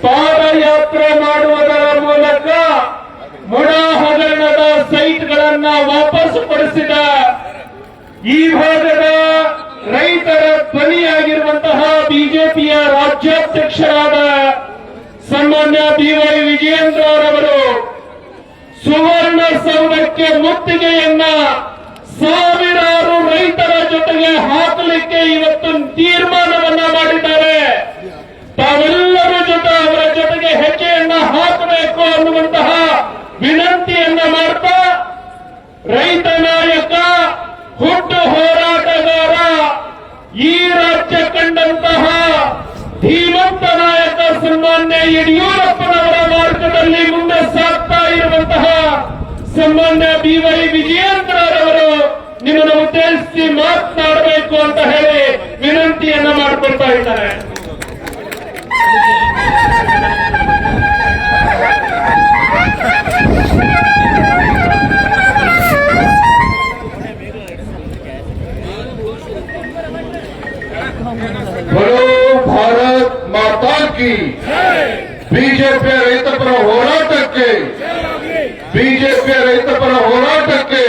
ಪಾದಯಾತ್ರೆ ಮಾಡುವುದರ ಮೂಲಕ ಮೊಡ ಹಗರಣದ ಸೈಟ್ಗಳನ್ನ ವಾಪಸ್ ಪಡಿಸಿದ ಈ ಭಾಗದ ರೈತರ ಧ್ವನಿಯಾಗಿರುವಂತಹ ಬಿಜೆಪಿಯ ರಾಜ್ಯಾಧ್ಯಕ್ಷರಾದ ಸನ್ಮಾನ್ಯ BY ವಿಜಯೇಂದ್ರ ಅವರವರು ಸುವರ್ಣಸೌಧಕ್ಕೆ ಮುತ್ತಿಗೆಯನ್ನ ಸಾವಿರಾರು ರೈತರ ಜೊತೆಗೆ ಹಾಕಲಿಕ್ಕೆ ಇವತ್ತು ತೀರ್ಮಾನವನ್ನ ಮಾಡಿದ್ದಾರೆ. ತಾವೆಲ್ಲರ ಜೊತೆ ಅವರ ಜೊತೆಗೆ ಹೆಜ್ಜೆಯನ್ನ ಹಾಕಬೇಕು ಅನ್ನುವಂತಹ ವಿನಂತಿಯನ್ನ ಮಾಡ್ತಾ ರೈತ ನಾಯಕ, ಹುಟ್ಟು ಹೋರಾಟಗಾರ, ಈ ರಾಜ್ಯ ಕಂಡಂತಹ ಧೀಮಂತ ನಾಯಕ ಸನ್ಮಾನ್ಯ ಯಡಿಯೂರಪ್ಪನವರ ಮಾರ್ಗದಲ್ಲಿ ಮುಂದೆ ಸಾಗ್ತಾ ಇರುವಂತಹ ಸನ್ಮಾನ್ಯ BY ವಿಜಯೇಂದ್ರ ಅವರು ನಿಮ್ಮನ್ನು ಉದ್ದೇಶಿಸಿ ಮಾತನಾಡಬೇಕು ಅಂತ ಹೇಳಿ ವಿನಂತಿಯನ್ನ ಮಾಡಿಕೊಳ್ತಾ ಇದ್ದಾರೆ. बोलो भारत माता की, ಬಿಜೆಪಿ ರೈತ ಪರ ಹೋರಾಟಕ್ಕೆ, ಬಿಜೆಪಿ ರೈತ ಪರ ಹೋರಾಟಕ್ಕೆ.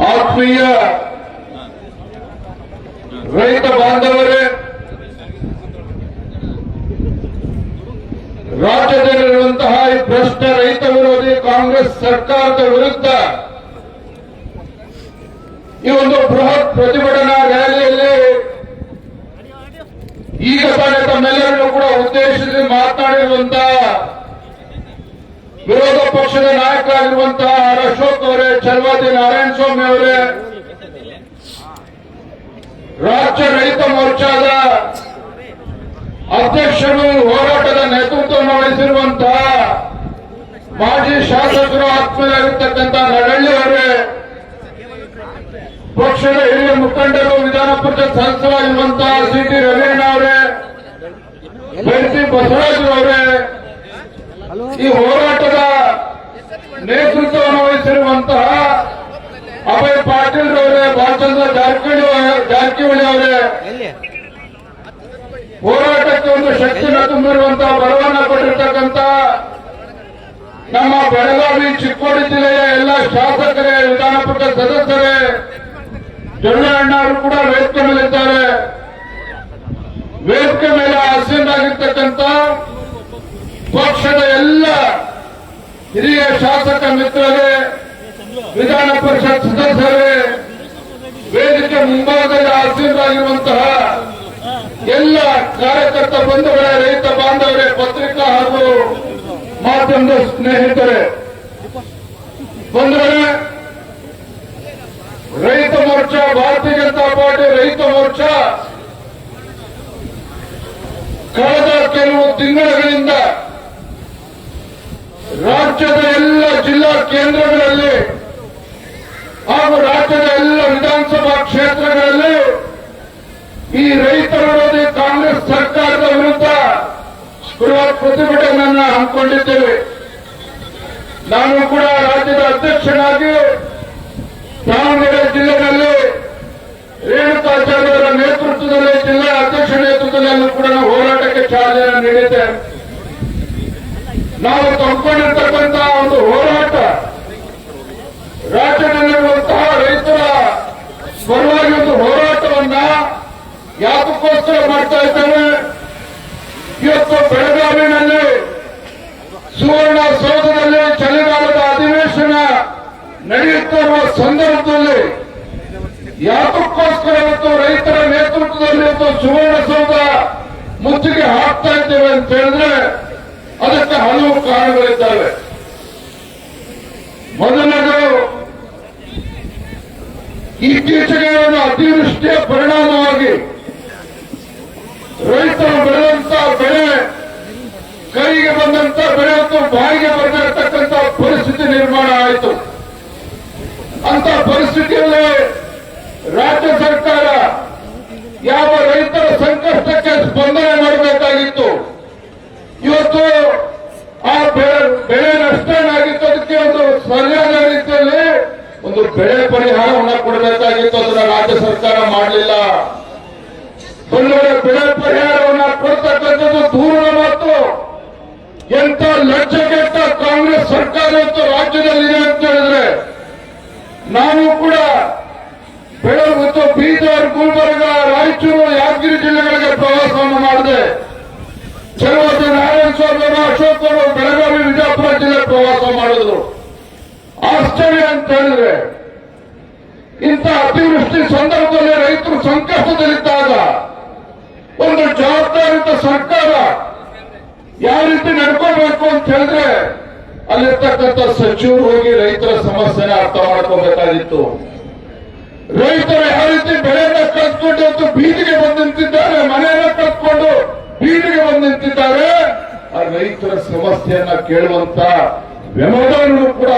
ಆತ್ಮೀಯ ರೈತ ಬಾಂಧವರೇ, ರಾಜ್ಯದಲ್ಲಿರುವಂತಹ ಈ ಭ್ರಷ್ಟ ರೈತ ವಿರೋಧಿ ಕಾಂಗ್ರೆಸ್ ಸರ್ಕಾರದ ವಿರುದ್ಧ ಈ ಒಂದು ಬೃಹತ್ ಪ್ರತಿಭಟನಾ ರ್ಯಾಲಿಯಲ್ಲಿ ಈಗ ತಾನೇ ತಮ್ಮೆಲ್ಲರನ್ನು ಕೂಡ ಉದ್ದೇಶಿಸಿ ಮಾತನಾಡಿರುವಂತಹ ವಿರೋಧ ಪಕ್ಷದ ನಾಯಕರಾಗಿರುವಂತಹ ಅಶೋಕ್ ಅವರೇ, ಛಲವಾದಿ ನಾರಾಯಣ ಸ್ವಾಮಿ ಅವರೇ, ರಾಜ್ಯ ರೈತ ಮೋರ್ಚಾದ ಅಧ್ಯಕ್ಷರು, ಹೋರಾಟದ ನೇತೃತ್ವವನ್ನು ವಹಿಸಿರುವಂತಹ ಮಾಜಿ ಶಾಸಕರು, ಆತ್ಮೀಯರಾಗಿರ್ತಕ್ಕಂಥ ನಡಳ್ಳಿ ಅವರೇ, ಪಕ್ಷದ ಹಿರಿಯ ಮುಖಂಡರು, ವಿಧಾನ ಪರಿಷತ್ ಸದಸ್ಯರಾಗಿರುವಂತಹ CT ರವೀಣ್ಣ ಅವರೇ, ಬೆಳ್ತಿ ಬಸವರಾಜ್ ಅವರೇ, ಈ ಹೋರಾಟದ ನೇತೃತ್ವವನ್ನು ವಹಿಸಿರುವಂತಹ ಅಭಯ್ ಪಾಟೀಲ್ ಅವರೇ, ಬಾಲಚಂದ್ರ ಜಾರಕಿಹೊಳಿ ಅವರೇ, ಹೋರಾಟಕ್ಕೆ ಒಂದು ಶಕ್ತಿನ ತುಂಬಿರುವಂತಹ ಬಲವನ್ನ ಕೊಟ್ಟಿರ್ತಕ್ಕಂಥ ನಮ್ಮ ಬೆಳಗಾವಿ ಚಿಕ್ಕೋಡಿ ಜಿಲ್ಲೆಯ ಎಲ್ಲ ಶಾಸಕರೇ, ವಿಧಾನ ಪರಿಷತ್ ಸದಸ್ಯರೇ, ಜೊಳ್ಳೆಣ್ಣ ಅವರು ಕೂಡ ವೇದಿಕೆ ಮೇಲಿದ್ದಾರೆ. ವೇದಿಕೆ ಮೇಲೆ ಆಸೀನರಾಗಿರ್ತಕ್ಕಂಥ ಪಕ್ಷದ ಎಲ್ಲ ಹಿರಿಯ ಶಾಸಕ ಮಿತ್ರರೇ, ವಿಧಾನ ಪರಿಷತ್ ಸದಸ್ಯರೇ, ವೇದಿಕೆ ಮುಂಭಾಗದಲ್ಲಿ ಆಸೀನರಾಗಿರುವಂತಹ ಎಲ್ಲ ಕಾರ್ಯಕರ್ತ ಬಂಧುಗಳೇ, ರೈತ ಬಾಂಧವರೇ, ಪತ್ರಿಕಾ ಹಾಗೂ ಮಾಧ್ಯಮದ ಸ್ನೇಹಿತರೆ, ಬಂಧುಗಳೇ, ರೈತ ಮೋರ್ಚಾ, ಭಾರತೀಯ ಜನತಾ ಪಾರ್ಟಿ ರೈತ ಮೋರ್ಚಾ ಕಳೆದ ಕೆಲವು ತಿಂಗಳುಗಳಿಂದ ರಾಜ್ಯದ ಎಲ್ಲ ಜಿಲ್ಲಾ ಕೇಂದ್ರಗಳಲ್ಲಿ ಹಾಗೂ ರಾಜ್ಯದ ಎಲ್ಲ ವಿಧಾನಸಭಾ ಕ್ಷೇತ್ರಗಳಲ್ಲಿ ಈ ರೈತ ವಿರೋಧಿ ಕಾಂಗ್ರೆಸ್ ಸರ್ಕಾರದ ವಿರುದ್ಧ ಬೃಹತ್ ಪ್ರತಿಭಟನೆಯನ್ನು ಹಮ್ಮಿಕೊಂಡಿದ್ದೇವೆ. ನಾನು ಕೂಡ ರಾಜ್ಯದ ಅಧ್ಯಕ್ಷನಾಗಿ ದಾವಣಗೆರೆ ಜಿಲ್ಲೆಯಲ್ಲಿ ರೇಣುಕಾಚಾರ್ಯರ ನೇತೃತ್ವದಲ್ಲಿ, ಜಿಲ್ಲಾ ಅಧ್ಯಕ್ಷ ನೇತೃತ್ವದಲ್ಲೂ ಕೂಡ ನಾವು ಹೋರಾಟಕ್ಕೆ ಚಾಲನೆ ನೀಡಿದ್ದೇವೆ. ನಾವು ತಂದುಕೊಂಡಿರ್ತಕ್ಕಂತಹ ಒಂದು ಹೋರಾಟ ರಾಜ್ಯದಲ್ಲಿರುವಂತಹ ರೈತರ ಪರವಾಗಿ ಒಂದು ಹೋರಾಟವನ್ನ ಯಾತಕ್ಕೋಸ್ಕರ ಮಾಡ್ತಾ ಇದ್ದೇವೆ. ಇವತ್ತು ಬೆಳಗಾವಿನಲ್ಲಿ ಸುವರ್ಣಸೌಧದಲ್ಲಿ ಚಳಿಗಾಲದ ಅಧಿವೇಶನ ನಡೆಯುತ್ತಿರುವ ಸಂದರ್ಭದಲ್ಲಿ ಯಾತಕ್ಕೋಸ್ಕರ ಇವತ್ತು ರೈತರ ನೇತೃತ್ವದಲ್ಲಿ ಇವತ್ತು ಸುವರ್ಣಸೌಧ ಮುತ್ತಿಗೆ ಹಾಕ್ತಾ ಇದ್ದೇವೆ ಅಂತ ಹೇಳಿದ್ರೆ ಅದಕ್ಕೆ ಹಲವು ಕಾರಣಗಳಿದ್ದಾವೆ. ಮೊದಲನೇದು, ಇತ್ತೀಚೆಗೆ ಅತಿವೃಷ್ಟಿಯ ಪರಿಣಾಮವಾಗಿ ರೈತರು ಬೆಳೆದಂತ ಬೆಳೆ, ಕೈಗೆ ಬಂದಂತ ಬೆಳೆ ಮತ್ತು ಬಾಯಿಗೆ ಬರದಿರತಕ್ಕಂಥ ಪರಿಸ್ಥಿತಿ ನಿರ್ಮಾಣ ಆಯಿತು. ಅಂತ ಪರಿಸ್ಥಿತಿಯಲ್ಲಿ ರಾಜ್ಯ ಸರ್ಕಾರ ಯಾವ ರೈತರ ಸಂಕಷ್ಟಕ್ಕೆ ಸ್ಪಂದನೆ ಮಾಡಬೇಕಾಗಿತ್ತು, ಇವತ್ತು ಆ ಬೆಳೆ ನಷ್ಟ ಏನಾಗಿತ್ತು ಅದಕ್ಕೆ ಒಂದು ಸರಿಯಾದ ರೀತಿಯಲ್ಲಿ ಒಂದು ಇವತ್ತು ಬೆಳೆ ಪರಿಹಾರವನ್ನ ಕೊಡಬೇಕಾಗಿತ್ತು, ಅದನ್ನ ರಾಜ್ಯ ಸರ್ಕಾರ ಮಾಡಲಿಲ್ಲ. ಒಂದು ವೇಳೆ ಬೆಳೆ ಪರಿಹಾರವನ್ನ ಕೊಡ್ತಕ್ಕಂಥದ್ದು ದೂರದ ಮಾತು. ಎಂತ ಲಜ್ಜೆಗೆಟ್ಟ ಕಾಂಗ್ರೆಸ್ ಸರ್ಕಾರ ಇವತ್ತು ರಾಜ್ಯದಲ್ಲಿದೆ ಅಂತ ಹೇಳಿದ್ರೆ, ನಾನು ಕೂಡ ಬೆಳಗ್ಗೆ ಬೀದರ್, ಗುಲ್ಬರ್ಗ, ರಾಯಚೂರು, ಯಾದಗಿರಿ ಜಿಲ್ಲೆಗಳಿಗೆ ಪ್ರವಾಸವನ್ನು ಮಾಡಿದೆ. ಚಲವಾದಿ ನಾರಾಯಣ ಸ್ವಾಮಿ, ಅಶೋಕ್ ಅವರು ಬೆಳಗಾವಿ, ವಿಜಯಪುರ ಜಿಲ್ಲೆ ಪ್ರವಾಸ ಮಾಡಿದ್ರು. ಆಶ್ಚರ್ಯ ಅಂತ ಹೇಳಿದ್ರೆ, ಇಂಥ ಅತಿವೃಷ್ಟಿ ಸಂದರ್ಭದಲ್ಲಿ ರೈತರು ಸಂಕಷ್ಟದಲ್ಲಿದ್ದಾಗ ಒಂದು ಜವಾಬ್ದಾರಿತ ಸರ್ಕಾರ ಯಾವ ರೀತಿ ನಡ್ಕೋಬೇಕು ಅಂತ ಹೇಳಿದ್ರೆ, ಅಲ್ಲಿರ್ತಕ್ಕಂಥ ಸಚಿವರು ಹೋಗಿ ರೈತರ ಸಮಸ್ಯೆನ ಅರ್ಥ ಮಾಡ್ಕೋಬೇಕಾಗಿತ್ತು. ರೈತರು ಯಾವ ರೀತಿ ಬೆಳೆಯನ್ನ ಕಳ್ಕೊಂಡು ಇವತ್ತು ಬೀದಿಗೆ ಬಂದು ನಿಂತಿದ್ದಾರೆ, ಮನೆಯನ್ನ ಕಳ್ಕೊಂಡು ಬೀದಿಗೆ ಬಂದು ನಿಂತಿದ್ದಾರೆ. ಆ ರೈತರ ಸಮಸ್ಯೆಯನ್ನ ಕೇಳುವಂತ ವ್ಯವಧಾನಗಳು ಕೂಡ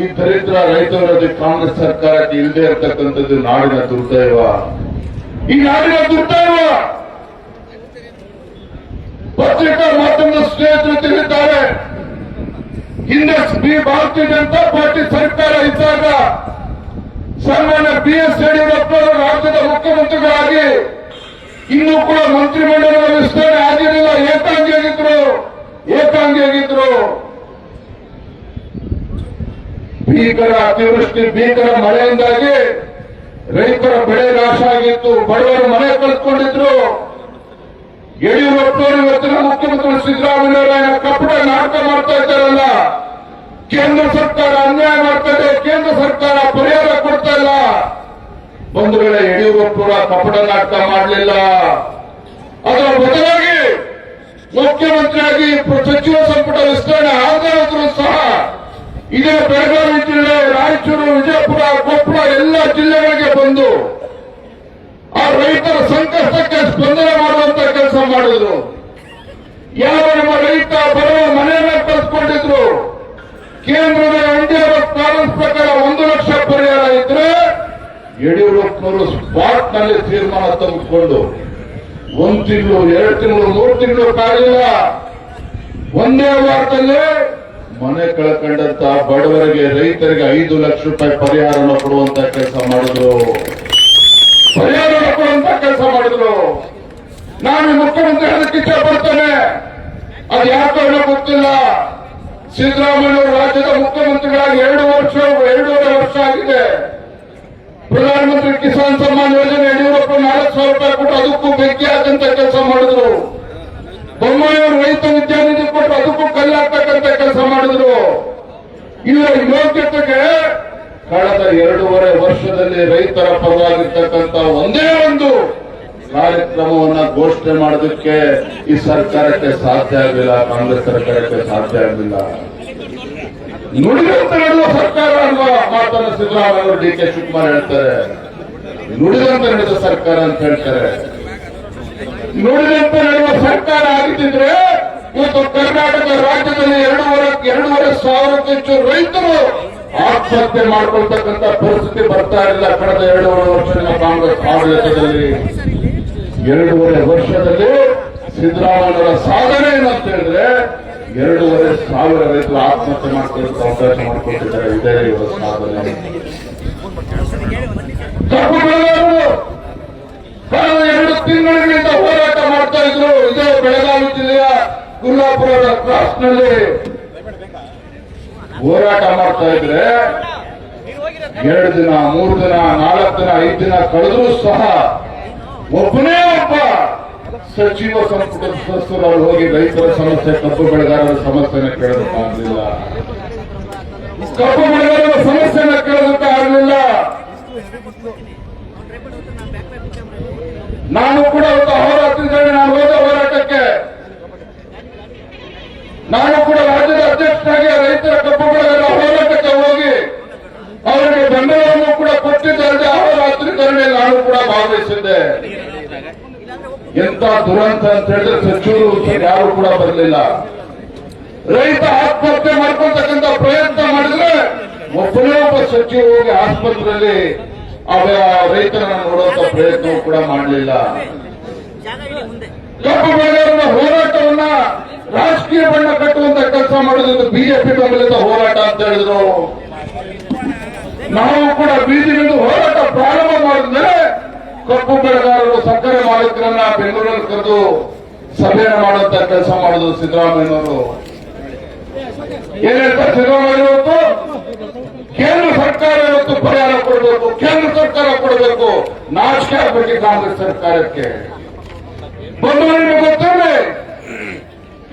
ಈ ದರಿದ್ರ ರೈತ ವಿರೋಧಿ ಕಾಂಗ್ರೆಸ್ ಸರ್ಕಾರಕ್ಕೆ ಇಲ್ಲದೆ ಇರತಕ್ಕಂಥದ್ದು ನಾಡಿನ ದುರ್ದೈವ. ಈ ನಾಡಿನ ದುರ್ದೈವ. ಪತ್ರಿಕಾ ಮಾಧ್ಯಮದ ಸ್ನೇಹಿತರು ತಿಳಿದ್ದಾರೆ, ಹಿಂದೆ ಭಾರತೀಯ ಜನತಾ ಪಾರ್ಟಿ ಸರ್ಕಾರ ಇದ್ದಾಗ ಸನ್ಮಾನ್ಯ BS ಯಡಿಯೂರಪ್ಪನವರು ರಾಜ್ಯದ ಮುಖ್ಯಮಂತ್ರಿಗಳಾಗಿ ಇನ್ನೂ ಕೂಡ ಮಂತ್ರಿಮಂಡಲದ ವಿಸ್ತರಣೆ ಆಗಿರಲಿಲ್ಲ, ಏಕಾಂಗಿಯಾಗಿದ್ರು. ಭೀಕರ ಅತಿವೃಷ್ಟಿ, ಭೀಕರ ಮಳೆಯಿಂದಾಗಿ ರೈತರ ಬೆಳೆ ನಾಶ ಆಗಿತ್ತು, ಬಡವರು ಮನೆ ಕಳೆದುಕೊಂಡಿದ್ರು. ಯಡಿಯೂರಪ್ಪನವರು ಇವತ್ತಿನ ಮುಖ್ಯಮಂತ್ರಿ ಸಿದ್ದರಾಮಯ್ಯ ಕಪಟ ನಾಟಕ ಮಾಡ್ತಾ ಇದ್ದಾರಲ್ಲ, ಕೇಂದ್ರ ಸರ್ಕಾರ ಅನ್ಯಾಯ ಮಾಡ್ತಾ ಇದೆ, ಕೇಂದ್ರ ಸರ್ಕಾರ ಪರಿಹಾರ ಕೊಡ್ತಾ ಇಲ್ಲ. ಒಂದು ವೇಳೆ ಯಡಿಯೂರಪ್ಪನವರ ಕಪಟ ನಾಟಕ ಮಾಡಲಿಲ್ಲ, ಅದರ ಬದಲಾಗಿ ಮುಖ್ಯಮಂತ್ರಿಯಾಗಿ ಸಚಿವ ಸಂಪುಟ ವಿಸ್ತರಣೆ ಆಗದೇ ಹೋದ್ರೂ ಸಹ ಇದೇ ಬೆಳಗಾವಿ ಜಿಲ್ಲೆ, ರಾಯಚೂರು, ವಿಜಯಪುರ, ಕೊಪ್ಪಳ ಎಲ್ಲ ಜಿಲ್ಲೆಗಳಿಗೆ ಬಂದು ಆ ರೈತರ ಸಂಕಷ್ಟಕ್ಕೆ ಸ್ಪಂದನೆ ಮಾಡುವಂತ ಕೆಲಸ ಮಾಡಿದ್ರು. ಯಾವ ನಮ್ಮ ರೈತ ಬರುವ ಮನೆಯನ್ನ ಕಲ್ತ್ಕೊಂಡಿದ್ರು. ಕೇಂದ್ರದ NDRF ಪ್ಲಾನ್ಸ್ ಪ್ರಕಾರ 1 ಲಕ್ಷ ಪರಿಹಾರ ಇದ್ರೆ ಯಡಿಯೂರಪ್ಪನವರು ಸ್ಪಾಟ್ ನಲ್ಲಿ ತೀರ್ಮಾನ ತೆಗೆದುಕೊಂಡು 1 ತಿಂಗಳು, 2 ತಿಂಗಳು, 3 ತಿಂಗಳು ಕಾಲಿಲ್ಲ, ಒಂದೇ ವಾರದಲ್ಲಿ ಮನೆ ಕಳ್ಕೊಂಡಂತ ಬಡವರಿಗೆ, ರೈತರಿಗೆ 5 ಲಕ್ಷ ರೂಪಾಯಿ ಪರಿಹಾರವನ್ನು ಕೊಡುವಂತ ಕೆಲಸ ಮಾಡಿದ್ರು. ನಾನು ಮುಖ್ಯಮಂತ್ರಿ ಅದಕ್ಕೆ ಇಚ್ಛೆ ಪಡ್ತೇನೆ. ಅದು ಯಾಕೋ ಗೊತ್ತಿಲ್ಲ, ಸಿದ್ದರಾಮಯ್ಯವರು ರಾಜ್ಯದ ಮುಖ್ಯಮಂತ್ರಿಗಳಾಗಿ 2.5 ವರ್ಷ ಆಗಿದೆ. ಪ್ರಧಾನಮಂತ್ರಿ ಕಿಸಾನ್ ಸಮ್ಮಾನ್ ಯೋಜನೆ ಯಡಿಯೂರಪ್ಪ 4,000 ರೂಪಾಯಿ ಕೊಟ್ಟು ಅದಕ್ಕೂ ಬೆಂಕಿ ಹಾಕಂತ ಕೆಲಸ ಮಾಡಿದ್ರು. ಬೊಮ್ಮಾಯಿಯವರು ರೈತ ವಿದ್ಯಾನಿಧಿ ಕೊಟ್ಟು ಅದಕ್ಕೂ ಕಲ್ಲಾಗ್ತಕ್ಕಂತ ಕೆಲಸ ಮಾಡಿದ್ರು. ಇವರ ಯೋಗ್ಯತೆಗೆ ಕಳೆದ 2.5 ವರ್ಷದಲ್ಲಿ ರೈತರ ಪರವಾಗಿರ್ತಕ್ಕಂಥ ಒಂದೇ ಒಂದು ಕಾರ್ಯಕ್ರಮವನ್ನ ಘೋಷಣೆ ಮಾಡೋದಕ್ಕೆ ಈ ಸರ್ಕಾರಕ್ಕೆ ಸಾಧ್ಯ ಆಗಲಿಲ್ಲ, ಕಾಂಗ್ರೆಸ್ ಸರ್ಕಾರಕ್ಕೆ ಸಾಧ್ಯ ಆಗಲಿಲ್ಲ. ನುಡಿದಂತೆ ನಡೆಯುವ ಸರ್ಕಾರ ಅನ್ನುವ ಮಾತನ್ನು ಸಿದ್ದರಾಮಯ್ಯ ಅವರು DK ಶಿವಕುಮಾರ್ ಹೇಳ್ತಾರೆ. ನುಡಿದಂತೆ ನಡೆದ ಸರ್ಕಾರ ಅಂತ ಹೇಳ್ತಾರೆ. ನುಡಿದಂತೆ ನಡೆಯುವ ಸರ್ಕಾರ ಆಗಿದ್ದಿದ್ರೆ ಇವತ್ತು ಕರ್ನಾಟಕ ರಾಜ್ಯದಲ್ಲಿ 2.5 ಸಾವಿರಕ್ಕೂ ಹೆಚ್ಚು ರೈತರು ಆತ್ಮಹತ್ಯೆ ಮಾಡಿಕೊಳ್ತಕ್ಕಂಥ ಪರಿಸ್ಥಿತಿ ಬರ್ತಾ ಇರಲಿಲ್ಲ. ಕಳೆದ 2.5 ವರ್ಷಗಳ ಕಾಂಗ್ರೆಸ್ ಆಡಳಿತದಲ್ಲಿ 2.5 ವರ್ಷದಲ್ಲಿ ಸಿದ್ದರಾಮಯ್ಯರ ಸಾಧನೆ ಏನಂತ ಹೇಳಿದ್ರೆ 2.5 ಸಾವಿರ ರೈತರು ಆತ್ಮಹತ್ಯೆ ಮಾಡ್ಕೊಳ್ಳೋಕೆ ಅವಕಾಶ ಮಾಡಿಕೊಟ್ಟಿದ್ದಾರೆ. ಇದೇ ಇವರ ಸಾಧನೆ. ಕಬ್ಬು ಬೆಳೆಗಾರರು ಕಳೆದ 2 ತಿಂಗಳಿಂದ ಹೋರಾಟ ಮಾಡ್ತಾ ಇದ್ರು. ಇದೇ ಬೆಳಗಾವಿ ಜಿಲ್ಲೆಯ ಗುಲ್ಲಾಪುರದ ಕ್ರಾಸ್ನಲ್ಲಿ ಹೋರಾಟ ಮಾಡ್ತಾ ಇದ್ರೆ 2 ದಿನ, 3 ದಿನ, 4 ದಿನ, 5 ದಿನ ಕಳೆದ್ರೂ ಸಹ ಒಬ್ಬನೇ ಒಬ್ಬ ಸಚಿವ ಸಂಪುಟದ ಸದಸ್ಯರು ಹೋಗಿ ರೈತರ ಸಮಸ್ಯೆ, ಕಬ್ಬು ಬೆಳೆಗಾರರ ಸಮಸ್ಯೆನ ಕೇಳೋದಕ್ಕಾಗಲಿಲ್ಲ. ಕಬ್ಬು ಬೆಳೆಗಾರರ ಸಮಸ್ಯೆನ ಕೇಳೋದಕ್ಕಾಗಲಿಲ್ಲ. ನಾನು ಕೂಡ ಒಂದು ಹೋರಾಟದಲ್ಲಿ ನಾನು ಹೋದ ಹೋರಾಟಕ್ಕೆ ನಾನು ಕೂಡ ರಾಜ್ಯದ ಅಧ್ಯಕ್ಷನಾಗಿ ರೈತರ ಕಬ್ಬು ಬೆಳೆಗಾರರ ಹೋರಾಟಕ್ಕೆ ಹೋಗಿ ಅವರಿಗೆ ಬೆಂಬಲವನ್ನು ಕೂಡ ಕೊಟ್ಟಿದ್ದಾರೆ. ಅಹೋರಾತ್ರಿ ಧರಣಿಯಲ್ಲಿ ನಾನು ಕೂಡ ಭಾಗವಹಿಸಿದ್ದೆ. ಎಂತ ದುರಂತ ಅಂತ ಹೇಳಿದ್ರೆ ಸಚಿವರು ಯಾರು ಕೂಡ ಬರಲಿಲ್ಲ. ರೈತ ಆತ್ಮಹತ್ಯೆ ಮಾಡ್ಕೊಳ್ತಕ್ಕಂಥ ಪ್ರಯತ್ನ ಮಾಡಿದ್ರೆ ಒಬ್ಬನೇ ಒಬ್ಬ ಸಚಿವ ಹೋಗಿ ಆಸ್ಪತ್ರೆಯಲ್ಲಿ ರೈತರನ್ನ ನೋಡುವಂತ ಪ್ರಯತ್ನ ಕೂಡ ಮಾಡಲಿಲ್ಲ. ಕಬ್ಬು ಬೆಳೆಗಾರರ ಹೋರಾಟವನ್ನ ರಾಜಕೀಯ ಬಣ್ಣ ಕಟ್ಟುವಂತ ಕೆಲಸ ಮಾಡಿದ್ರು. ಬಿಜೆಪಿ ಬೆಂಬಲಿತ ಹೋರಾಟ ಅಂತ ಹೇಳಿದ್ರು. ನಾವು ಕೂಡ ಬೀದಿಗಿಳಿದು ಹೋರಾಟ ಪ್ರಾರಂಭ ಮಾಡಿದ್ಮೇಲೆ ಕಬ್ಬು ಬೆಳೆಗಾರರು ಸಕ್ಕರೆ ಮಾಲೀಕರನ್ನ ಬೆಂಗಳೂರಲ್ಲಿ ಕರೆದು ಸಭೆಯನ್ನು ಮಾಡುವಂತ ಕೆಲಸ ಮಾಡಿದ್ರು ಸಿದ್ದರಾಮಯ್ಯನವರು. ಏನ್ ಹೇಳ್ತಾರೆ ಸಿದ್ದರಾಮಯ್ಯ ಇವತ್ತು? ಕೇಂದ್ರ ಸರ್ಕಾರ ಇವತ್ತು ಪರಿಹಾರ ಕೊಡಬೇಕು, ಕೇಂದ್ರ ಸರ್ಕಾರ ಕೊಡಬೇಕು. ನಾಚಿಕೆ ಆಗಬೇಕು ಕಾಂಗ್ರೆಸ್ ಸರ್ಕಾರಕ್ಕೆ. ಬಂಧುಗಳಿಗೆ ಗೊತ್ತೇನೆ,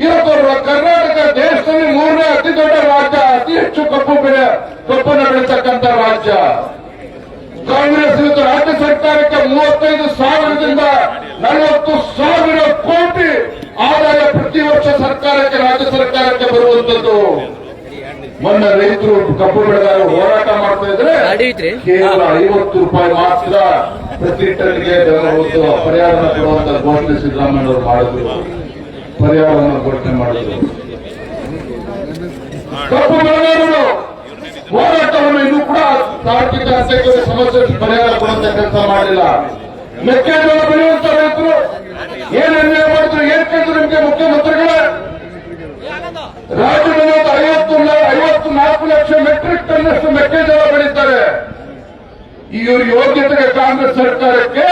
ಇವತ್ತು ಕರ್ನಾಟಕ ದೇಶದಲ್ಲಿ 3ನೇ ಅತಿ ದೊಡ್ಡ ರಾಜ್ಯ, ಅತಿ ಹೆಚ್ಚು ಕಬ್ಬನ್ನು ಬೆಳೀತಕ್ಕಂಥ ರಾಜ್ಯ. ಕಾಂಗ್ರೆಸ್ ಇವತ್ತು ರಾಜ್ಯ ಸರ್ಕಾರಕ್ಕೆ 35,000ದಿಂದ 40,000 ಕೋಟಿ ಆದಾಯ ಪ್ರತಿ ವರ್ಷ ಸರ್ಕಾರಕ್ಕೆ, ರಾಜ್ಯ ಸರ್ಕಾರಕ್ಕೆ ಬರುವಂತದ್ದು. ಮೊನ್ನೆ ರೈತರು ಕಬ್ಬು ಬೆಳೆಗಾರರು ಹೋರಾಟ ಮಾಡ್ತಾ ಇದ್ರೆ ಕೇವಲ 50 ರೂಪಾಯಿ ಮಾತ್ರ ಪ್ರತಿ ಟನ್ಗೆ ಪರಿಹಾರ ಕೊಡುವಂತ ಘೋಷಣೆ ಸಿದ್ದರಾಮಯ್ಯವರು ಮಾಡಿದ್ರು. ಪರಿಹಾರವನ್ನು ಘೋಷಣೆ ಮಾಡಿದ್ರು. ಕಬ್ಬು ಬೆಳೆಗಾರರು ಹೋರಾಟವನ್ನು ಇನ್ನೂ ಕೂಡ ತಾರ್ಕಿಕ ಹಂತಕ್ಕೆ ಸಮಸ್ಯೆ ಪರಿಹಾರ ಕೊಡುವಂತ ಕೆಲಸ ಮಾಡಿಲ್ಲ. ಮೆಕ್ಕೆಜೋಳ ಬೆಳೆಯುವಂತ ರೈತರು ಏನ್ ಅನ್ಯಾಯ ಮಾಡಿದ್ರು? ಏನ್ ಕೇಳಿದ್ರು ನಿಮ್ಗೆ ಮುಖ್ಯಮಂತ್ರಿಗಳೇ? ರಾಜ್ಯದಲ್ಲಿ 54 ಲಕ್ಷ ಮೆಟ್ರಿಕ್ ಟನ್ನಷ್ಟು ಮೆಕ್ಕೆಜೋಳ ಬೆಳೀತಾರೆ. ಇವ್ರ ಯೋಗ್ಯತೆಗೆ ಕಾಂಗ್ರೆಸ್ ಸರ್ಕಾರಕ್ಕೆ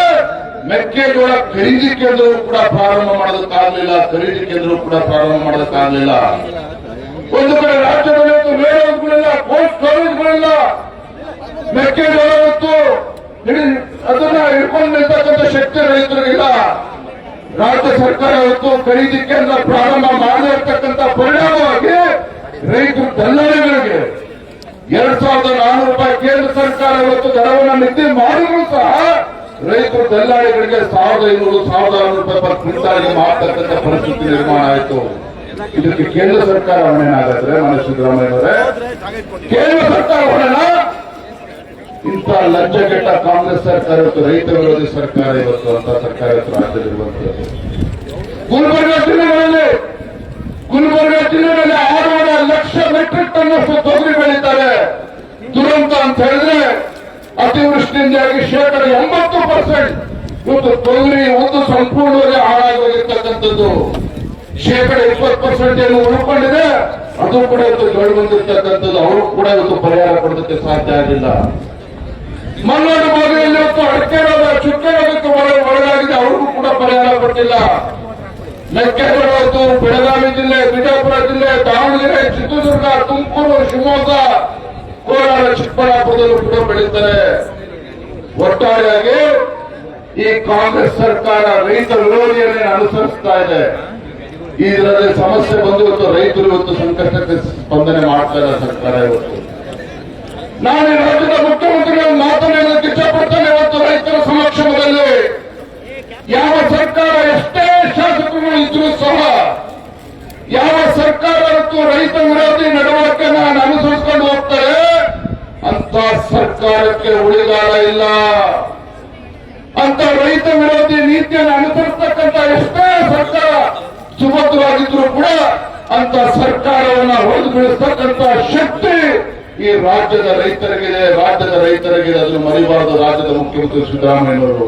ಮೆಕ್ಕೆಜೋಳ ಖರೀದಿ ಕೇಂದ್ರವು ಕೂಡ ಪ್ರಾರಂಭ ಮಾಡೋದಕ್ಕಾಗಲಿಲ್ಲ, ಖರೀದಿ ಕೇಂದ್ರವು ಕೂಡ ಪ್ರಾರಂಭ ಮಾಡೋದಕ್ಕಾಗಲಿಲ್ಲ. ಒಂದು ಕಡೆ ರಾಜ್ಯದಲ್ಲಿ ವೇರ್ಹೌಸ್ಗಳಿಲ್ಲ, ಕೋಲ್ಡ್ ಸ್ಟೋರೇಜ್ಗಳಿಲ್ಲ, ಮೆಕ್ಕೆಜೋಳ ಇತ್ತು, ಅದನ್ನ ಹಿಡ್ಕೊಂಡು ನಿಲ್ತಕ್ಕಂಥ ಶಕ್ತಿ ರೈತರಿಗಿಲ್ಲ. ರಾಜ್ಯ ಸರ್ಕಾರ ಇವತ್ತು ಖರೀದಿ ಕೇಂದ್ರ ಪ್ರಾರಂಭ ಮಾಡಿರ್ತಕ್ಕಂಥ ಪರಿಣಾಮವಾಗಿ ರೈತರು ದಲ್ಲಾಳಿಗಳಿಗೆ 2,400 ರೂಪಾಯಿ ಕೇಂದ್ರ ಸರ್ಕಾರ ಇವತ್ತು ದರವನ್ನು ನಿಗದಿ ಮಾಡಿದ್ರು ಸಹ ರೈತರು ದಲ್ಲಾಳಿಗಳಿಗೆ 1,500-1,600 ರೂಪಾಯಿ ಪರ್ ಕ್ವಿಂಟಾಲ್ಗೆ ಮಾರ್ತಕ್ಕಂಥ ಪರಿಸ್ಥಿತಿ ನಿರ್ಮಾಣ ಆಯಿತು. ಇದಕ್ಕೆ ಕೇಂದ್ರ ಸರ್ಕಾರ ಹೊಣೆನಾಗಾದ್ರೆ ಮನೆ ಸಿದ್ದರಾಮಯ್ಯವರೇ, ಕೇಂದ್ರ ಸರ್ಕಾರ ಹೊಣೆನ? ಇಂಥ ಲಜ್ಜೆಗೆಟ್ಟ ಕಾಂಗ್ರೆಸ್ ಸರ್ಕಾರ ಇವತ್ತು ರೈತ ವಿರೋಧಿ ಸರ್ಕಾರ ಇವತ್ತು ಅಂತ ಸರ್ಕಾರ ರಾಜ್ಯದಲ್ಲಿರುವಂತದ್ದು. ಗುಲ್ಬರ್ಗ ಜಿಲ್ಲೆಗಳಲ್ಲಿ 6 ಲಕ್ಷ ಮೆಟ್ರಿಕ್ ಟನ್ನಷ್ಟು ತೊಗರಿ ಬೆಳೀತಾರೆ. ದುರಂತ ಅಂತ ಹೇಳಿದ್ರೆ ಅತಿವೃಷ್ಟಿಯಿಂದಾಗಿ 80% ಇವತ್ತು ತೊಗರಿ ಒಂದು ಸಂಪೂರ್ಣವಾಗಿ ಹಾಳಾಗಿ ಹೋಗಿರ್ತಕ್ಕಂಥದ್ದು. 20% ಏನು ಉಳ್ಕೊಂಡಿದೆ, ಅದು ಕೂಡ ಇವತ್ತು ಬೆಳೆ ಬಂದಿರ್ತಕ್ಕಂಥದ್ದು. ಅವರು ಕೂಡ ಇವತ್ತು ಪರಿಹಾರ ಕೊಡೋದಕ್ಕೆ ಸಾಧ್ಯ ಆಗಿಲ್ಲ. ಮಲೆನಾಡು ಭಾಗದಲ್ಲಿ ಇವತ್ತು ಅಡಕೆ ರೋಗ, ಚುಕ್ಕೆ ರೋಗಕ್ಕೆ ಒಳಗಾಗಿದೆ, ಅವ್ರಿಗೂ ಕೂಡ ಪರಿಹಾರ ಕೊಟ್ಟಿಲ್ಲ. ಮೆಕ್ಕೆಜೋಳ ಇವತ್ತು ಬೆಳಗಾವಿ ಜಿಲ್ಲೆ, ಬಿಜಾಪುರ ಜಿಲ್ಲೆ, ದಾವಣಗೆರೆ, ಚಿತ್ರದುರ್ಗ, ತುಮಕೂರು, ಶಿವಮೊಗ್ಗ, ಕೋಲಾರ, ಚಿಕ್ಕಬಳ್ಳಾಪುರದಲ್ಲೂ ಕೂಡ ಬೆಳೀತಾರೆ. ಒಟ್ಟಾರೆಯಾಗಿ ಈ ಕಾಂಗ್ರೆಸ್ ಸರ್ಕಾರ ರೈತ ವಿರೋಧಿಯನ್ನೇ ಅನುಸರಿಸ್ತಾ ಇದೆ. ಇದರಲ್ಲಿ ಸಮಸ್ಯೆ ಬಂದು ಇವತ್ತು ರೈತರು ಇವತ್ತು ಸಂಕಷ್ಟಕ್ಕೆ ಸ್ಪಂದನೆ ಮಾಡ್ತಾ ಇದ್ದಾರೆ ಸರ್ಕಾರ. ಇವತ್ತು ನಾನು ಈ ರಾಜ್ಯದ ಮುಖ್ಯಮಂತ್ರಿಗಳು ಮಾತನಾಡೋದಕ್ಕೆ ಇಷ್ಟಪಡ್ತೇನೆ. ಇವತ್ತು ರೈತರ ಸಮಕ್ಷಮದಲ್ಲಿ ಯಾವ ಸರ್ಕಾರ ಎಷ್ಟೇ ಶಾಸಕರು ಇದ್ರೂ ಸಹ, ಯಾವ ಸರ್ಕಾರ ಇವತ್ತು ರೈತ ವಿರೋಧಿ ನಡವಳಿಕೆಯನ್ನು ಅನುಸರಿಸಿಕೊಂಡು ಹೋಗ್ತಾರೆ ಅಂತ ಸರ್ಕಾರಕ್ಕೆ ಉಳಿಗಾಲ ಇಲ್ಲ. ಅಂತ ರೈತ ವಿರೋಧಿ ನೀತಿಯನ್ನು ಅನುಸರಿಸತಕ್ಕಂಥ ಎಷ್ಟೇ ಸರ್ಕಾರ ಸುಭದ್ರವಾಗಿದ್ರು ಕೂಡ ಅಂತ ಸರ್ಕಾರವನ್ನು ಹೊಡೆದು ಬೀಳಿಸ್ತಕ್ಕಂಥ ಶಕ್ತಿ ಈ ರಾಜ್ಯದ ರೈತರಿಗಿದೆ. ರಾಜ್ಯದ ರೈತರಿಗಿದೆ, ಅದನ್ನು ಮರಿಬಾರದು ರಾಜ್ಯದ ಮುಖ್ಯಮಂತ್ರಿ ಸಿದ್ದರಾಮಯ್ಯನವರು.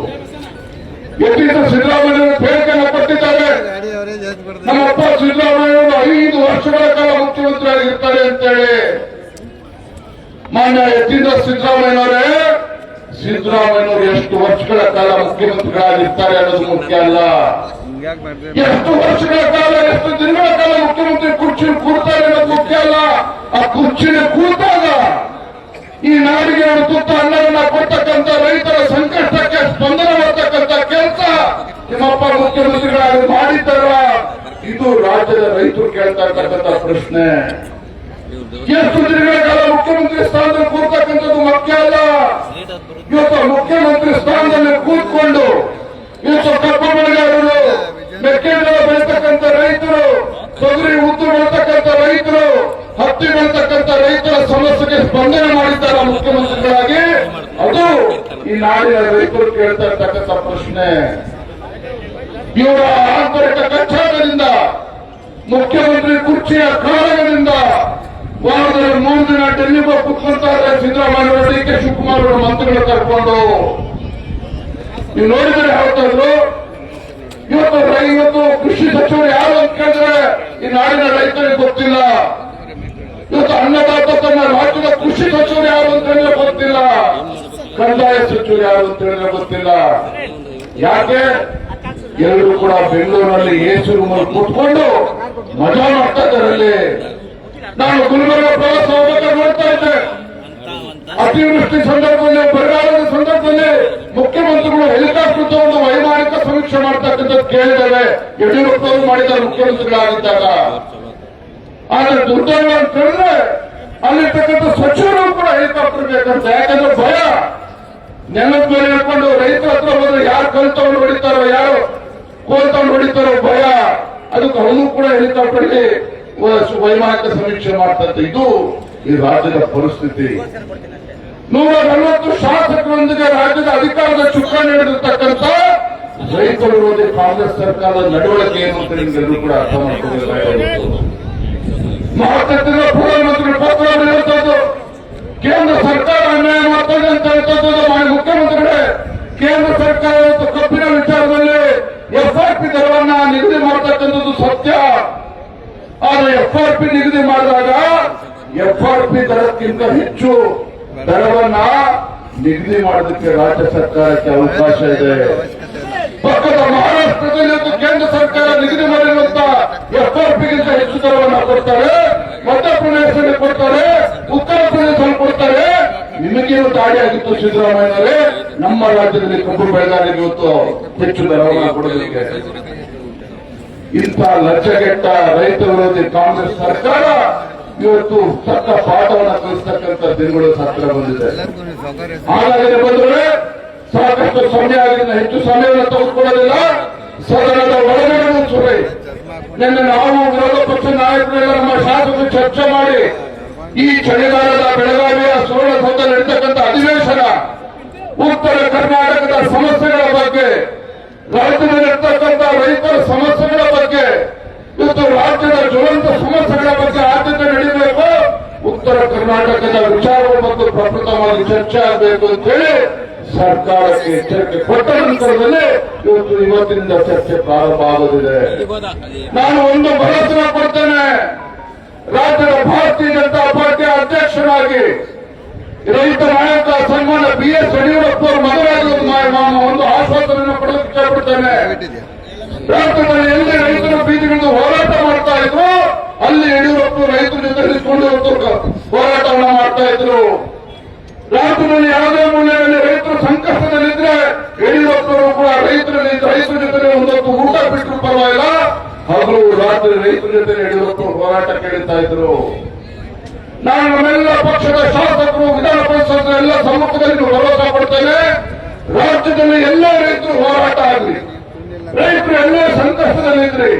ಎಷ್ಟೀಗ ಸಿದ್ದರಾಮಯ್ಯನವರು ಹೇಳಿಕೆಯನ್ನು ಕೊಟ್ಟಿದ್ದಾರೆ. ನಮ್ಮಪ್ಪ ಸಿದ್ದರಾಮಯ್ಯನವರು 5 ವರ್ಷಗಳ ಕಾಲ ಮುಖ್ಯಮಂತ್ರಿ ಆಗಿರ್ತಾರೆ ಅಂತೇಳಿ. ಮಾನ್ಯ ಎತ್ತಿದ ಸಿದ್ದರಾಮಯ್ಯನವರೇ, ಸಿದ್ದರಾಮಯ್ಯನವರು ಎಷ್ಟು ವರ್ಷಗಳ ಕಾಲ ಮುಖ್ಯಮಂತ್ರಿಗಳಾಗಿರ್ತಾರೆ ಅನ್ನೋದು ಮುಖ್ಯ ಅಲ್ಲ. ಎಷ್ಟು ವರ್ಷಗಳ ಕಾಲ, ಎಷ್ಟು ದಿನಗಳ ಕಾಲ ಮುಖ್ಯಮಂತ್ರಿ ಕುರ್ಚಿ ಕೂರ್ತಾರೆ ಅನ್ನೋದು ಮುಖ್ಯ ಅಲ್ಲ. ಆ ಕುರ್ಚಿನ ಕೂತಾಗ ಈ ನಾಡಿಗೆ ಅವರು ತುತ್ತ ಅನ್ನವನ್ನ ಕೊಡ್ತಕ್ಕಂಥ ರೈತರ ಸಂಕಷ್ಟಕ್ಕೆ ಸ್ಪಂದನೆ ಮಾಡತಕ್ಕಂಥ ಕೆಲಸ ನಿಮ್ಮಪ್ಪ ಮುಖ್ಯಮಂತ್ರಿಗಳಾಗಿ ಮಾಡಿದ್ದಾರ? ಇದು ರಾಜ್ಯದ ರೈತರು ಕೇಳ್ತಾ ಇರ್ತಕ್ಕಂಥ ಪ್ರಶ್ನೆ. ಎಷ್ಟು ದಿನಗಳ ಕಾಲ ಮುಖ್ಯಮಂತ್ರಿ ಸ್ಥಾನದಲ್ಲಿ ಕೂರ್ತಕ್ಕಂಥದ್ದು ಮುಖ್ಯ ಅಲ್ಲ. ಇವತ್ತು ಮುಖ್ಯಮಂತ್ರಿ ಸ್ಥಾನದಲ್ಲಿ ಕೂತ್ಕೊಂಡು ಇವತ್ತು ಕಬ್ಬು ಬೆಳೆಗಾರರು, ಮೆಕ್ಕೆಜೋಳ ಬೆಳೀತಕ್ಕಂಥ ರೈತರು, ತೊಗರಿ ಉದ್ದು ಬೆಳತಕ್ಕಂಥ ರೈತರು, ಹತ್ತಿ ಬೆಳತಕ್ಕಂಥ ರೈತರ ಸಮಸ್ಯೆಗೆ ಸ್ಪಂದನೆ ಮಾಡಿದ್ದಾರೆ ಮುಖ್ಯಮಂತ್ರಿಗಳಾಗಿ. ಅದು ಈ ನಾಡಿನ ರೈತರು ಕೇಳ್ತಾ ಇರ್ತಕ್ಕಂಥ ಪ್ರಶ್ನೆ. ಇವರ ಆಂತರಿಕ ಕಚ್ಚಾಟದಿಂದ, ಮುಖ್ಯಮಂತ್ರಿ ಕುರ್ಚಿಯ ಕಾರಣದಿಂದ ವಾರದಲ್ಲಿ 3 ದಿನ ಡೆಲ್ಲಿಗೆ ಹೋಗಿ ಕುತ್ಕೊಂತಾರೆ ಸಿದ್ದರಾಮಯ್ಯ, DK ಶಿವಕುಮಾರ್ ಅವರ ಮಂತ್ರಿಗಳು ಕರ್ಕೊಂಡು. ನೀವು ನೋಡಿದ್ರೆ ಯಾವತ್ತಾದ್ರು ಇವತ್ತು ಕೃಷಿ ಸಚಿವರು ಯಾರು ಅಂತ ಕೇಳಿದ್ರೆ ಈ ನಾಡಿನ ರೈತರಿಗೆ ಗೊತ್ತಿಲ್ಲ. ಇವತ್ತು ಅನ್ನದಾತ ತನ್ನ ರಾಜ್ಯದ ಕೃಷಿ ಸಚಿವರು ಯಾರು ಅಂತ ಹೇಳಿದ್ರೆ ಗೊತ್ತಿಲ್ಲ, ಕಂದಾಯ ಸಚಿವರು ಯಾರು ಅಂತ ಹೇಳಿದ್ರೆ ಗೊತ್ತಿಲ್ಲ. ಯಾಕೆ? ಎಲ್ಲರೂ ಕೂಡ ಬೆಂಗಳೂರಿನಲ್ಲಿ ಎಸಿ ರೂಮಲ್ಲಿ ಕೂತ್ಕೊಂಡು ಮಜಾ ಮಾಡ್ತಾ ಇದ್ದಾರಲ್ಲಿ. ನಾನು ಗುಲ್ಬರ್ಗ ಪ್ರವಾಸ ಹೋಗ್ಬೇಕಾದ್ರೆ ನೋಡ್ತಾ ಇದ್ದೆ, ಅತಿವೃಷ್ಟಿ ಸಂದರ್ಭದಲ್ಲಿ, ಬರಗಾಲದ ಸಂದರ್ಭದಲ್ಲಿ ಮುಖ್ಯಮಂತ್ರಿಗಳು ಹೆಲಿಕಾಪ್ಟರ್ ತಗೊಂಡು ವೈಮಾನಿಕ ಸಮೀಕ್ಷೆ ಮಾಡ್ತಕ್ಕಂಥದ್ದು ಕೇಳಿದ್ದಾರೆ. ಯಡಿಯೂರಪ್ಪ ಅವರು ಮಾಡಿದ್ದಾರೆ ಮುಖ್ಯಮಂತ್ರಿಗಳಾಗಿದ್ದಾಗ. ಆದ್ರೆ ದುರ್ದೈವ ಅಂತ ಹೇಳಿದ್ರೆ ಅಲ್ಲಿರ್ತಕ್ಕಂಥ ಸಚಿವರು ಕೂಡ ಹೆಲಿಕಾಪ್ಟರ್ ಬೇಕಂತ. ಯಾಕಂದ್ರೆ ಭಯ, ನೆಲದ ಮೇಲೆ ಹೇಳ್ಕೊಂಡು ರೈತರ ಹತ್ರ ಹೋದ್ರೆ ಯಾರು ಕಲ್ ತಗೊಂಡು ಹೊಡಿತಾರೋ, ಯಾರು ಕೋಲ್ ತಗೊಂಡು ಹೊಡಿತಾರೋ ಭಯ. ಅದಕ್ಕೆ ಅವನು ಕೂಡ ಹೆಲಿಕಾಪ್ಟರ್ಗೆ ವೈಮಾನಿಕ ಸಮೀಕ್ಷೆ ಮಾಡ್ತಂತೆ. ಇದು ಈ ರಾಜ್ಯದ ಪರಿಸ್ಥಿತಿ. 140 ಶಾಸಕರೊಂದಿಗೆ ರಾಜ್ಯದ ಅಧಿಕಾರದ ಚುಕ್ಕಾಣಿ ಹಿಡಿದಿರ್ತಕ್ಕಂಥ ರೈತ ವಿರೋಧಿ ಕಾಂಗ್ರೆಸ್ ಸರ್ಕಾರದ ನಡವಳಿಕೆ ಏನು ಅಂತ ನಿಮ್ಗೆಲ್ಲರೂ ಕೂಡ ಅರ್ಥ ಮಾಡ್ಕೋಬೇಕಾಗಿತ್ತು. ಮಹತ್ವದ ಪ್ರಧಾನಮಂತ್ರಿ ಪತ್ರ ಹೇಳ್ತದ್ದು ಕೇಂದ್ರ ಸರ್ಕಾರ ಅನ್ಯಾಯ ಮಾಡ್ತದೆ ಅಂತ ಹೇಳ್ತದ್ದು. ಮುಖ್ಯಮಂತ್ರಿಗಳೇ, ಕೇಂದ್ರ ಸರ್ಕಾರ ಇವತ್ತು ಕಬ್ಬಿನ ವಿಚಾರದಲ್ಲಿ FRP ದರವನ್ನ ನಿಗದಿ ಮಾಡತಕ್ಕಂಥದ್ದು ಸತ್ಯ. ಆದರೆ FRP ನಿಗದಿ ಮಾಡಿದಾಗ FRP ದರಕ್ಕಿಂತ ಹೆಚ್ಚು ದರವನ್ನ ನಿಗದಿ ಮಾಡೋದಕ್ಕೆ ರಾಜ್ಯ ಸರ್ಕಾರಕ್ಕೆ ಅವಕಾಶ ಇದೆ. ಪಕ್ಕದ ಮಹಾರಾಷ್ಟ್ರದಲ್ಲಿ ಕೇಂದ್ರ ಸರ್ಕಾರ ನಿಗದಿ ಮಾಡಿರುವಂತ FRPಗಿಂತ ಹೆಚ್ಚು ದರವನ್ನ ಕೊಡ್ತಾರೆ, ಮಧ್ಯಪ್ರದೇಶದಲ್ಲಿ ಕೊಡ್ತಾರೆ, ಉತ್ತರ ಪ್ರದೇಶದಲ್ಲಿ ಕೊಡ್ತಾರೆ. ನಿಮಗೇನು ದಾಳಿ ಆಗಿತ್ತು ಸಿದ್ದರಾಮಯ್ಯನವರೇ? ನಮ್ಮ ರಾಜ್ಯದಲ್ಲಿ ಕಬ್ಬು ಬೆಳೆಗಾರರಿಗೆ ಇವತ್ತು ಹೆಚ್ಚು ದರವನ್ನು ಕೊಡಲಿಕ್ಕೆ. ಇಂಥ ಲಜ್ಜೆಗೆಟ್ಟ ರೈತ ವಿರೋಧಿ ಕಾಂಗ್ರೆಸ್ ಸರ್ಕಾರ ಇವತ್ತು ತಕ್ಕ ಪಾಠವನ್ನು ಕಲಿಸ್ತಕ್ಕಂಥ ದಿನಗಳು ಹತ್ತಿರ ಬಂದಿದೆ. ಹಾಗಾಗಿ ಬಂದರೆ ಸಾಕಷ್ಟು ಸಮಯ ಆಗಿದ್ದ, ಹೆಚ್ಚು ಸಮಯವನ್ನು ತೆಗೆದುಕೊಳ್ಳಲಿಲ್ಲ. ಸದನದ ಒಳಗಡೆ ಸುರೈ ನಿನ್ನೆ ನಾವು ವಿರೋಧ ಪಕ್ಷ ನಾಯಕರೆಲ್ಲ ನಮ್ಮ ಶಾಸಕರು ಚರ್ಚೆ ಮಾಡಿ ಈ ಚಳಿಗಾಲದ ಬೆಳಗಾವಿಯ ಸುವರ್ಣಸೌಧ ನಡೀತಕ್ಕಂಥ ಅಧಿವೇಶನ, ಉತ್ತರ ಕರ್ನಾಟಕದ ಸಮಸ್ಯೆಗಳ ಬಗ್ಗೆ, ರಾಜ್ಯದಲ್ಲಿರ್ತಕ್ಕಂಥ ರೈತರ ಸಮಸ್ಯೆಗಳ ಬಗ್ಗೆ, ಇವತ್ತು ರಾಜ್ಯದ ಜ್ವಲಂತ ಸಮಸ್ಯೆಗಳ ಬಗ್ಗೆ ಆದ್ಯತೆ ನೀಡಬೇಕು. ಉತ್ತರ ಕರ್ನಾಟಕದ ವಿಚಾರಗಳ ಬಗ್ಗೆ ಪ್ರಪ್ರಥಮವಾಗಿ ಚರ್ಚೆ ಆಗಬೇಕು ಅಂತ ಹೇಳಿ ಸರ್ಕಾರಕ್ಕೆ ಎಚ್ಚರಿಕೆ ಕೊಟ್ಟ ನಂತರದಲ್ಲಿ ಇವತ್ತಿನಿಂದ ಚರ್ಚೆ ಪ್ರಾರಂಭ ಆಗುತ್ತಿದೆ. ನಾನು ಒಂದು ಭರವಸೆ ಕೊಡ್ತೇನೆ, ರಾಜ್ಯದ ಭಾರತೀಯ ಜನತಾ ಪಾರ್ಟಿಯ ಅಧ್ಯಕ್ಷರಾಗಿ ರೈತ ನಾಯಕ ಸನ್ಮಾನ BS ಯಡಿಯೂರಪ್ಪ ಅವರು ಮಗನಾಗಿ ಒಂದು ಆಶ್ವಾಸನೆಯನ್ನು ಕೊಡೋದಕ್ಕೆ ಇಷ್ಟಪಡ್ತೇನೆ. ರಾಜ್ಯದಲ್ಲಿ ಎಲ್ಲಿ ರೈತರ ಬೀದಿಗಳಿಂದ ಹೋರಾಟ ಮಾಡ್ತಾ ಇದ್ರು, ಅಲ್ಲಿ ಯಡಿಯೂರಪ್ಪ ರೈತರ ಜೊತೆ ನಿಂತ್ಕೊಂಡು ಹೋರಾಟವನ್ನು ಮಾಡ್ತಾ ಇದ್ರು. ರಾಜ್ಯದಲ್ಲಿ ಯಾವುದೇ ಮೂಲೆಯಲ್ಲಿ ರೈತರು ಸಂಕಷ್ಟದಲ್ಲಿದ್ರೆ ಯಡಿಯೂರಪ್ಪರು ಕೂಡ ರೈತರ ಜೊತೆ ಒಂದೊತ್ತು ಊಟ ಬಿಟ್ಟರು ಪರವಾಗಿಲ್ಲ, ಹಗಲು ರಾತ್ರಿ ರೈತರ ಜೊತೆ ಯಡಿಯೂರಪ್ಪ ಹೋರಾಟ ಕೇಳುತ್ತಾ ಇದ್ರು. ನಾನು ನಮ್ಮೆಲ್ಲ ಪಕ್ಷದ ಶಾಸಕರು, ವಿಧಾನ ಪರಿಷತ್ ಎಲ್ಲ ಸಮ್ಮುಖದಲ್ಲಿ ಭರವಸೆ ಪಡ್ತೇನೆ, ರಾಜ್ಯದಲ್ಲಿ ಎಲ್ಲ ರೈತರು ಹೋರಾಟ ಆಗಲಿ, ರೈತರು ಎಲ್ಲೇ ಸಂಕಷ್ಟದಲ್ಲಿದ್ರಿ,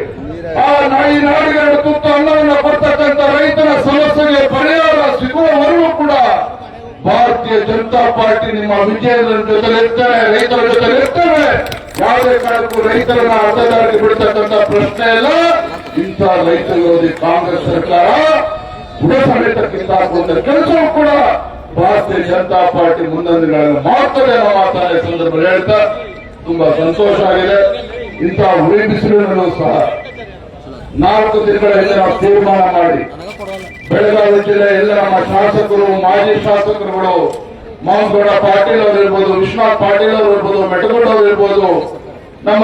ಈ ನಾಡಿಗೆ ತುತ್ತು ಅನ್ನವನ್ನು ಕೊಡ್ತಕ್ಕಂಥ ರೈತರ ಸಮಸ್ಯೆಗೆ ಪರಿಹಾರ ಸಿಗುವವರೆಗೂ ಕೂಡ ಭಾರತೀಯ ಜನತಾ ಪಾರ್ಟಿ ನಿಮ್ಮ ವಿಜಯದ ಜೊತೆಲಿ ಇರ್ತೇವೆ, ರೈತರ ಜೊತೆಲಿ ಇರ್ತೇವೆ. ಯಾವುದೇ ಕಾರಣಕ್ಕೂ ರೈತರನ್ನ ಅಡ್ಡದಾರಿಗೆ ಬಿಡ್ತಕ್ಕಂಥ ಪ್ರಶ್ನೆ ಇಲ್ಲ. ಇಂಥ ರೈತ ವಿರೋಧಿ ಕಾಂಗ್ರೆಸ್ ಸರ್ಕಾರ ಬುಡ ಸಮೇತ ಕಿತ್ತಾಕುವಂತ ಕೆಲಸವೂ ಕೂಡ ಭಾರತೀಯ ಜನತಾ ಪಾರ್ಟಿ ಮುಂದೊಂದಿಗಳನ್ನು ಮಾಡ್ತದೆ ಅನ್ನೋ ಮಾತನ್ನ ಸಂದರ್ಭದಲ್ಲಿ ಹೇಳ್ತಾ ತುಂಬಾ ಸಂತೋಷ ಆಗಿದೆ. ಇಂಥ ಉರಿ ಬಿಸಿಲಿನಲ್ಲೂ ಸಹ 4 ದಿನಗಳ ಹಿಂದೆ ನಾವು ತೀರ್ಮಾನ ಮಾಡಿ ಬೆಳಗಾವಿ ಜಿಲ್ಲೆ ಎಲ್ಲ ನಮ್ಮ ಶಾಸಕರು, ಮಾಜಿ ಶಾಸಕರುಗಳು, ಮಾವನಗೌಡ ಪಾಟೀಲ್ ಅವರು ಇರ್ಬೋದು, ವಿಶ್ವನಾಥ್ ಪಾಟೀಲ್ ಅವರು ಇರ್ಬೋದು, ಮೆಟಗೌಡ ಅವರು ಇರ್ಬೋದು, ನಮ್ಮ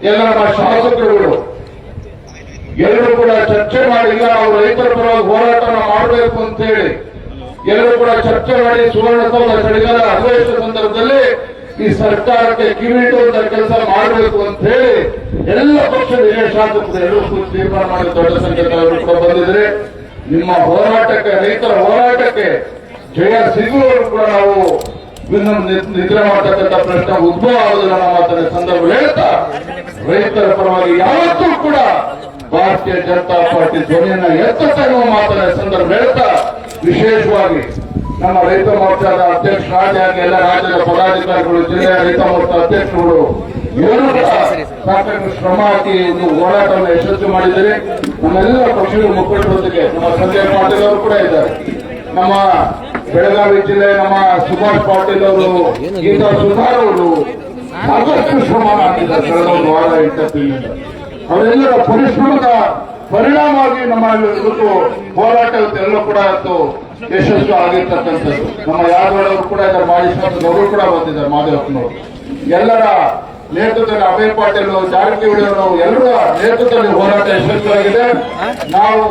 ಎಲ್ಲ ನಮ್ಮ ಶಾಸಕರುಗಳು ಎಲ್ಲರೂ ಕೂಡ ಚರ್ಚೆ ಮಾಡಿ, ಇಲ್ಲ ನಾವು ರೈತರ ಪರವಾಗಿ ಹೋರಾಟನ ಮಾಡಬೇಕು ಅಂತ ಹೇಳಿ ಎಲ್ಲರೂ ಕೂಡ ಚರ್ಚೆ ಮಾಡಿ ಸುವರ್ಣಸೌಧ ಚಳಿಗಾಲ ಅಧಿವೇಶನ ಸಂದರ್ಭದಲ್ಲಿ ಈ ಸರ್ಕಾರಕ್ಕೆ ಕಿವಿಡುವಂತ ಕೆಲಸ ಮಾಡಬೇಕು ಅಂತ ಹೇಳಿ ಎಲ್ಲ ಪಕ್ಷದ ಹಿರಿಯ ಶಾಸಕರು ಎಲ್ಲರೂ ತೀರ್ಮಾನ ಮಾಡಿ ದೊಡ್ಡ ಸಂಖ್ಯೆಯವರು ಕೂಡ ಬಂದಿದ್ರೆ ನಿಮ್ಮ ಹೋರಾಟಕ್ಕೆ, ರೈತರ ಹೋರಾಟಕ್ಕೆ ಜಯ ಸಿಗುವವರು ಕೂಡ ನಾವು ನಿದ್ರೆ ಮಾಡತಕ್ಕಂಥ ಪ್ರಶ್ನೆ ಉದ್ಭವ ಆಗುವುದಿಲ್ಲ ನಮ್ಮ ಮಾತನ್ನ ಸಂದರ್ಭ ಹೇಳ್ತಾ, ರೈತರ ಪರವಾಗಿ ಯಾವತ್ತೂ ಕೂಡ ಭಾರತೀಯ ಜನತಾ ಪಾರ್ಟಿ ಧ್ವನಿಯನ್ನ ಎತ್ತುತ್ತೆ ಎನ್ನುವ ಮಾತನ್ನ ಸಂದರ್ಭ ಹೇಳ್ತಾ, ವಿಶೇಷವಾಗಿ ನಮ್ಮ ರೈತ ಮೋರ್ಚಾದ ಅಧ್ಯಕ್ಷರಾಗಿ ಎಲ್ಲ ರಾಜ್ಯದ ಪದಾಧಿಕಾರಿಗಳು, ಜಿಲ್ಲೆಯ ರೈತ ಮೋರ್ಚಾ ಅಧ್ಯಕ್ಷರುಗಳು ಇವರು ಕೂಡ ಸಾಕಷ್ಟು ಶ್ರಮ ಹಾಕಿ ಒಂದು ಹೋರಾಟವನ್ನು ಯಶಸ್ವಿ ಮಾಡಿದ್ದಾರೆ. ನಮ್ಮೆಲ್ಲ ಪಕ್ಷದ ಮುಖಂಡರೊಂದಿಗೆ ನಮ್ಮ ಸಂಜಯ್ ಪಾಟೀಲ್ ಅವರು ಕೂಡ ಇದ್ದಾರೆ, ನಮ್ಮ ಬೆಳಗಾವಿ ಜಿಲ್ಲೆ ನಮ್ಮ ಸುಭಾಷ್ ಪಾಟೀಲ್ ಅವರು, ಗೀತಾ ಸುಧಾರ್ ಅವರು ಸಾಕಷ್ಟು ಶ್ರಮ ಹಾಕಿದ್ದಾರೆ ಕಳೆದ ಒಂದು ವಾರ 8 ತಿಂಗಳಿಂದ. ಅವರೆಲ್ಲರ ಪರಿಣಾಮವಾಗಿ ನಮ್ಮ ಇವತ್ತು ಹೋರಾಟ ಎಲ್ಲ ಕೂಡ ಇವತ್ತು ಯಶಸ್ವಿ ಆಗಿರ್ತಕ್ಕಂಥದ್ದು. ನಮ್ಮ ಯಾದವಾಡವರು ಕೂಡ ಇದ್ದಾರೆ, ಮಾಜಿ ಶಾಸಕರು ಕೂಡ ಬಂದಿದ್ದಾರೆ, ಮಾದೇವಪ್ಪನವರು. ಎಲ್ಲರ ನೇತೃತ್ವದಲ್ಲಿ ಅಭಯ್ ಪಾಟೀಲ್, ಜಾರಕಿಹೊಳಿ ಅವರು ಎಲ್ಲರ ನೇತೃತ್ವದಲ್ಲಿ ಹೋರಾಟ ಯಶಸ್ವಿಯಾಗಿದೆ. ನಾವು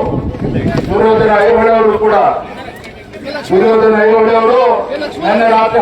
ಸುಯೋಧನ ಐಹೊಳೆ ಅವರು ನಿನ್ನೆ ರಾತ್ರಿ